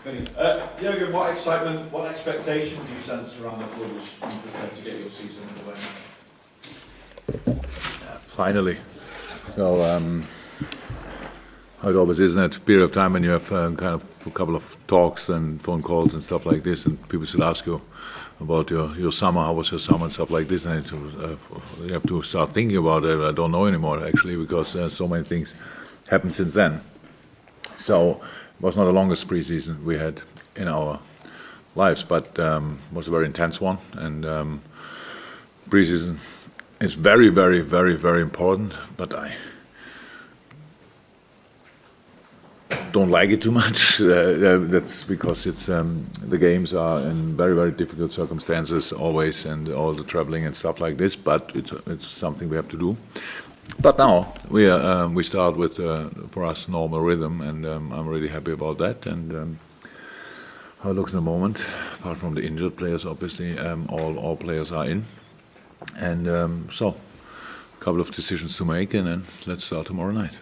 Jurgen, what excitement, what expectation do you sense around the club as you prepare to get your season underway? Finally. So, how it always is in that period of time when you have kind of a couple of talks and phone calls and stuff like this, and people still ask you about your summer, how was your summer and stuff like this, and you have to start thinking about it. I don't know anymore, actually, because so many things happened since then. So it was not the longest preseason we had in our lives, but it was a very intense one. And preseason is very, very, very, very important, but I don't like it too much. That's because it's the games are in very, very difficult circumstances always, and all the traveling and stuff like this. But it's something we have to do. But now we start with for us normal rhythm, and I'm really happy about that. And how it looks in the moment, apart from the injured players, obviously all players are in, and so a couple of decisions to make, and then let's start tomorrow night.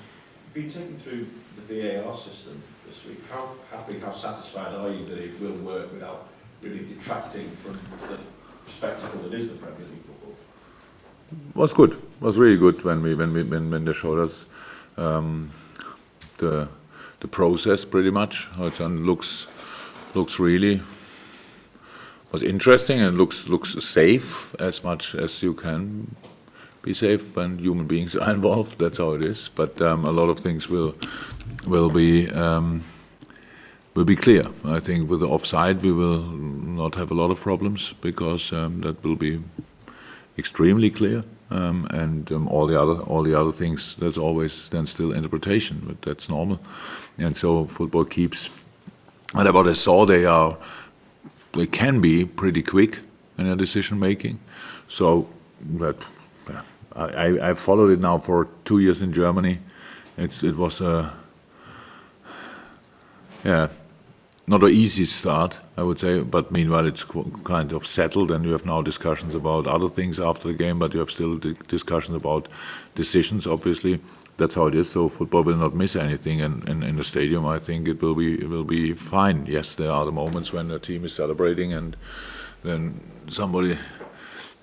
Been taken through the VAR system this week. How happy, how satisfied are you that it will work without really detracting from the spectacle that is the Premier League football? Was good. Was really good when they showed us the process pretty much. How it looks really was interesting, and looks safe as much as you can be safe when human beings are involved. That's how it is. But a lot of things will be clear. I think with the offside we will not have a lot of problems, because that will be extremely clear, and all the other things, there's always then still interpretation, but that's normal. And so football keeps. And what I saw, they can be pretty quick in their decision making. So that I followed it now for 2 years in Germany. It was not an easy start, I would say, but meanwhile it's kind of settled, and you have now discussions about other things after the game, but you have still discussions about decisions, obviously. That's how it is, so football will not miss anything in the stadium. I think it will be fine. Yes, there are the moments when the team is celebrating, and then somebody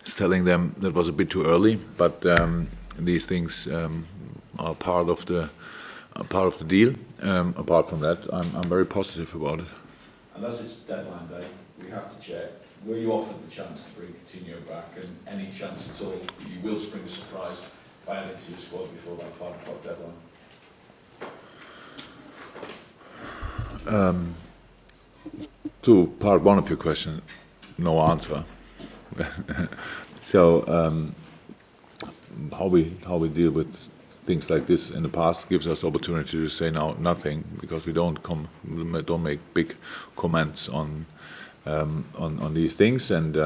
is telling them that was a bit too early, but these things are part of the deal. Apart from that, I'm very positive about it. And as it's deadline day, we have to check. Were you offered the chance to bring Coutinho back, and any chance at all that you will spring a surprise by adding to your squad before that 5 o'clock deadline? To part one of your question, no answer. So how we deal with things like this in the past gives us opportunity to say now nothing, because we don't make big comments on these things, and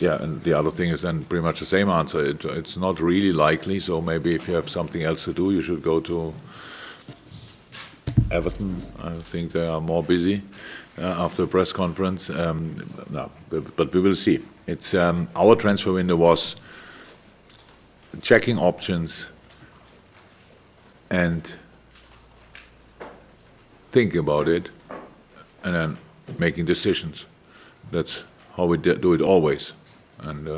and the other thing is then pretty much the same answer. It's not really likely, so maybe if you have something else to do, you should go to Everton. I think they are more busy after a press conference. No, but we will see. It's our transfer window was checking options and thinking about it, and then making decisions. That's how we do it always. And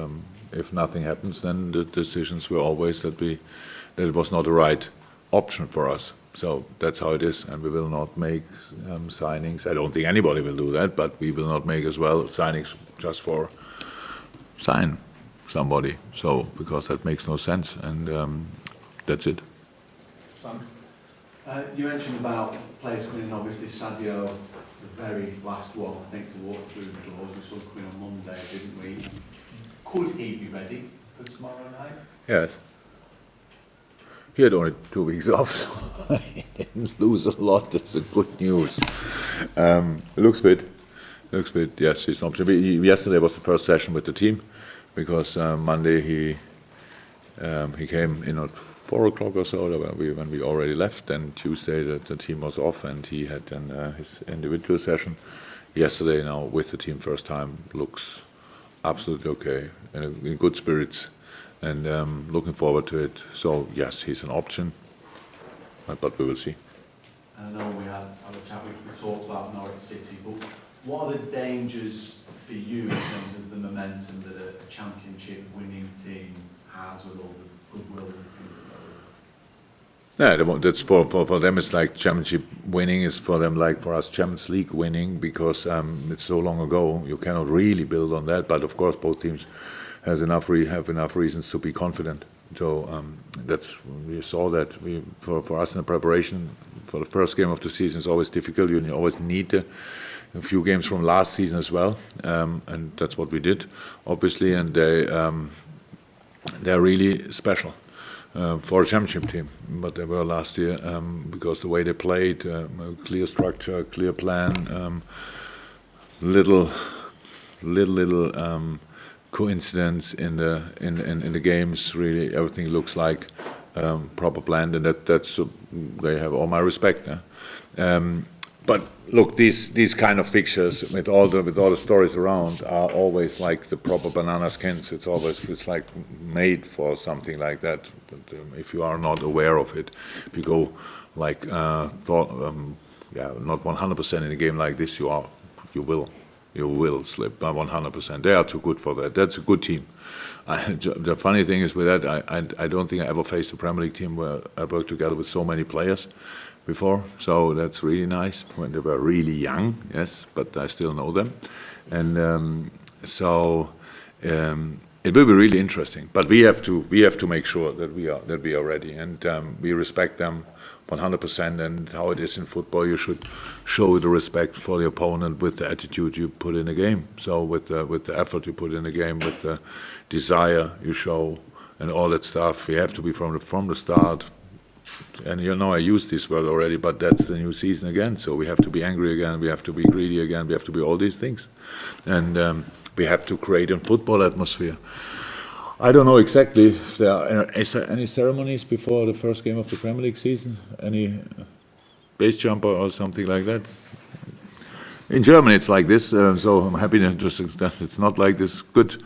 if nothing happens, then the decisions were always that it was not the right option for us. So that's how it is, and we will not make signings. I don't think anybody will do that, but we will not make as well signings just for sign somebody. So because that makes no sense, and that's it. You mentioned about players coming in, obviously Sadio, the very last one, I think, to walk through the doors. We saw him coming on Monday, didn't we? Could he be ready for tomorrow night? Yes. He had only 2 weeks off, so he didn't lose a lot. That's a good news. Looks fit. Yes, he's an option. Yesterday was the first session with the team, because Monday he came in at 4 o'clock or so when we already left, and Tuesday the team was off, and he had then his individual session. Yesterday, now with the team first time, looks absolutely okay, in good spirits, and looking forward to it. So yes, he's an option, but we will see. I know we had a chat, we talked about Norwich City, but what are the dangers for you in terms of the momentum that a championship winning team has with all the goodwill and Yeah, that's for them. It's like championship winning is for them like for us Champions League winning, because it's so long ago. You cannot really build on that. But of course, both teams have enough reasons to be confident. So we saw that for us in the preparation for the first game of the season is always difficult. You always need a few games from last season as well, and that's what we did, obviously. And they're really special. For a championship team, but they were last year, because the way they played, clear structure, clear plan, little coincidence in the games. Really, everything looks like proper planned, and that's they have all my respect. But look, these kind of fixtures with all the stories around are always like the proper banana skins. It's like made for something like that. But if you are not aware of it, if you go like not 100% in a game like this, you will slip by 100%. They are too good for that. That's a good team. The funny thing is with that, I don't think I ever faced a Premier League team where I worked together with so many players before, so that's really nice. When they were really young, yes, but I still know them, and it will be really interesting. But we have to make sure that we are ready, and we respect them 100%. And how it is in football, you should show the respect for the opponent with the attitude you put in a game. So with the effort you put in the game, with the desire you show, and all that stuff. We have to be from the start. And I used this word already, but that's the new season again. So we have to be angry again, we have to be greedy again, we have to be all these things. And we have to create a football atmosphere. I don't know exactly if there are any ceremonies before the first game of the Premier League season, any base jumper or something like that. In Germany it's like this, so I'm happy that it's not like this. Good,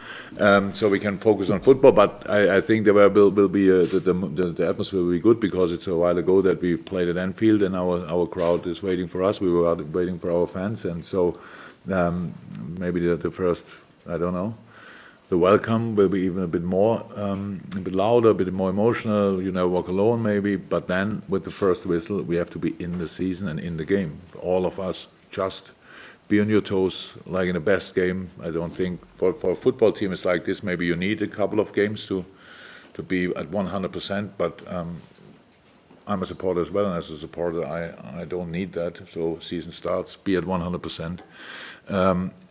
so we can focus on football. But I think there will be the atmosphere will be good, because it's a while ago that we played at Anfield, and our crowd is waiting for us. We were waiting for our fans, and so maybe the first, I don't know, the welcome will be even a bit more, a bit louder, a bit more emotional. Walk alone maybe. But then with the first whistle, we have to be in the season and in the game. All of us just be on your toes, like in the best game. I don't think for a football team it's like this. Maybe you need a couple of games to be at 100%. But I'm a supporter as well, and as a supporter, I don't need that. So season starts, be at 100%,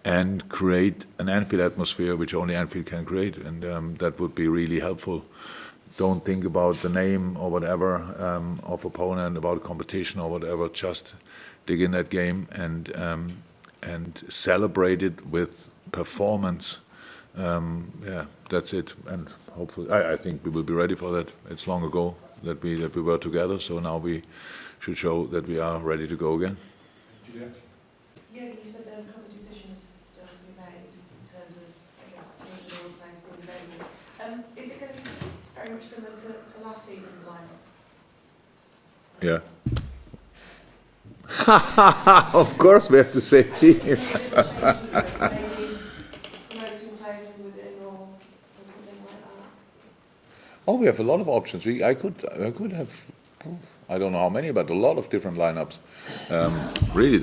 and create an Anfield atmosphere, which only Anfield can create, and that would be really helpful. Don't think about the name or whatever of opponent, about competition or whatever. Just dig in that game and celebrate it with performance. That's it. And hopefully, I think we will be ready for that. It's long ago that we were together, so now we should show that we are ready to go again. Juliet? Yeah, you said there are a couple of decisions still to be made in terms of, I guess, teams and all players being available. Is it going to be very much similar to last season's lineup? Yeah. Of course, we have the same team. Maybe promoting players from within or something like that? Oh, we have a lot of options. I could have, I don't know how many, but a lot of different lineups. Really,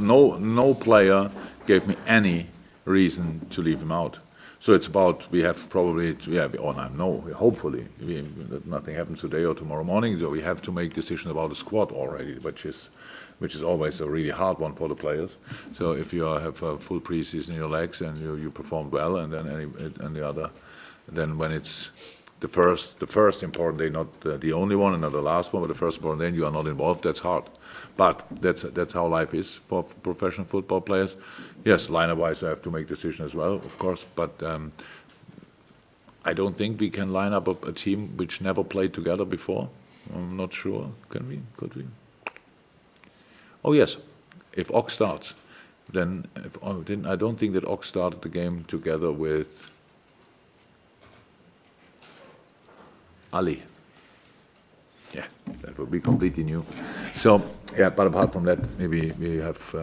no player gave me any reason to leave him out. So it's about, we have probably, hopefully, nothing happens today or tomorrow morning, so we have to make decisions about the squad already, which is always a really hard one for the players. So if you have a full preseason in your legs and you performed well, and then then when it's the first important day, not the only one and not the last one, but the first important day, and you are not involved, that's hard. But that's how life is for professional football players. Yes, lineup-wise, I have to make decisions as well, of course, but I don't think we can line up a team which never played together before. I'm not sure. Can we? Could we? Oh yes, if Ox starts, then I don't think that Ox started the game together with Ali. Yeah. That would be completely new. So, yeah, but apart from that, maybe we have,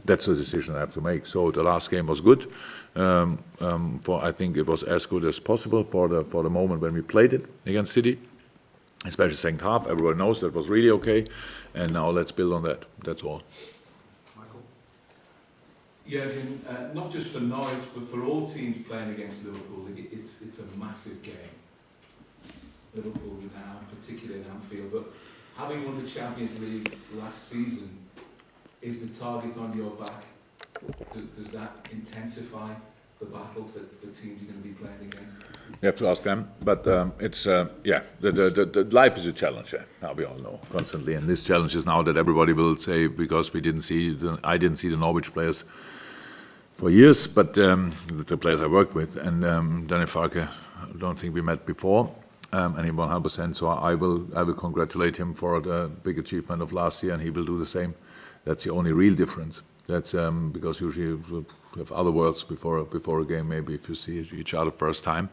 that's a decision I have to make. So the last game was good. I think it was as good as possible for the moment when we played it against City, especially second half. Everyone knows that was really okay. And now let's build on that. That's all. Michael? Jurgen, not just for Norwich, but for all teams playing against Liverpool, it's a massive game. Liverpool now, particularly in Anfield, but having won the Champions League last season, is the target on your back? Does that intensify the battle for teams you're going to be playing against? You have to ask them, but it's the life is a challenge. Now we all know constantly, and this challenge is now that everybody will say, because I didn't see the Norwich players for years, but the players I worked with, and Daniel Farke, I don't think we met before, and he 100%. So I will congratulate him for the big achievement of last year, and he will do the same. That's the only real difference. That's because usually you have other words before a game, maybe if you see each other first time.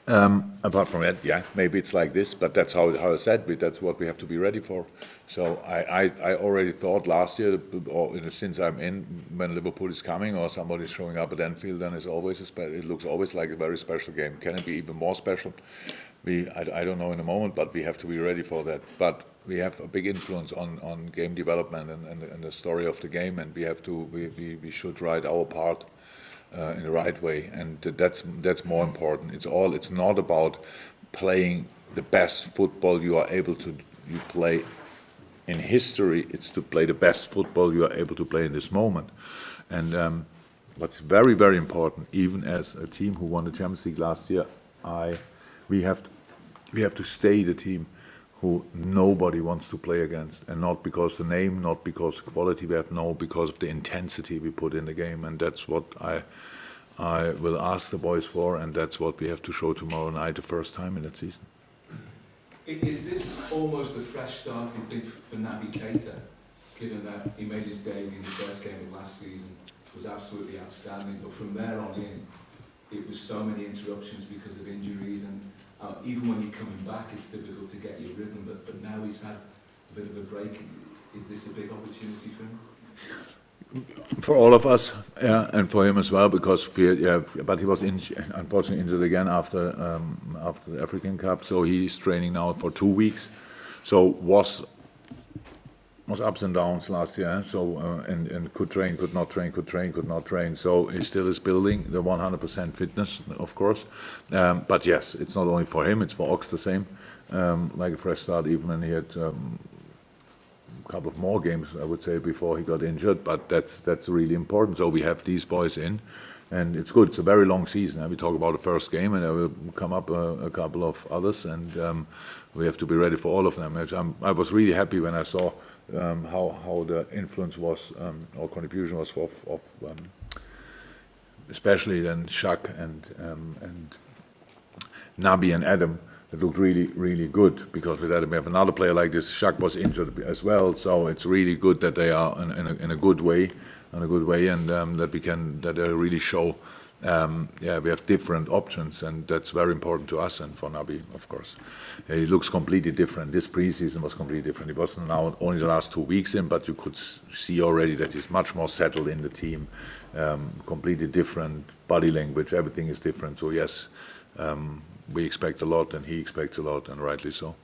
Apart from that, yeah, maybe it's like this, but that's how I said, that's what we have to be ready for. So I already thought last year, or since I'm in, when Liverpool is coming or somebody's showing up at Anfield, then it looks always like a very special game. Can it be even more special? I don't know in a moment, but we have to be ready for that. But we have a big influence on game development and the story of the game, and we should write our part in the right way, and that's more important. It's not about playing the best football you play in history. It's to play the best football you are able to play in this moment. And what's very, very important, even as a team who won the Champions League last year, we have to stay the team who nobody wants to play against, and not because the name, not because the quality we have, no, because of the intensity we put in the game, and that's what I will ask the boys for, and that's what we have to show tomorrow night, the first time in that season. Is this almost a fresh start, you think, for Naby Keita, given that he made his debut in the first game of last season, was absolutely outstanding, but from there on in, it was so many interruptions because of injuries, and even when you're coming back, it's difficult to get your rhythm, but now he's had a bit of a break. Is this a big opportunity for him? For all of us, yeah, and for him as well, because but he was unfortunately injured again after the African Cup, so he's training now for 2 weeks. So was ups and downs last year, so and could train, could not train, could train, could not train. So he still is building the 100% fitness, of course. But yes, it's not only for him; it's for Ox the same. Like a fresh start, even when he had a couple of more games, I would say, before he got injured. But that's really important. So we have these boys in, and it's good. It's a very long season. We talk about the first game, and there will come up a couple of others, and we have to be ready for all of them. I was really happy when I saw how the influence was, or contribution was of especially then Shaq and Naby and Adam. It looked really, really good, because with Adam we have another player like this. Shaq was injured as well, so it's really good that they are in a good way, and that they really show. We have different options, and that's very important to us and for Naby, of course. He looks completely different. This preseason was completely different. He wasn't now only the last 2 weeks in, but you could see already that he's much more settled in the team. Completely different body language. Everything is different. So yes, we expect a lot, and he expects a lot, and rightly so.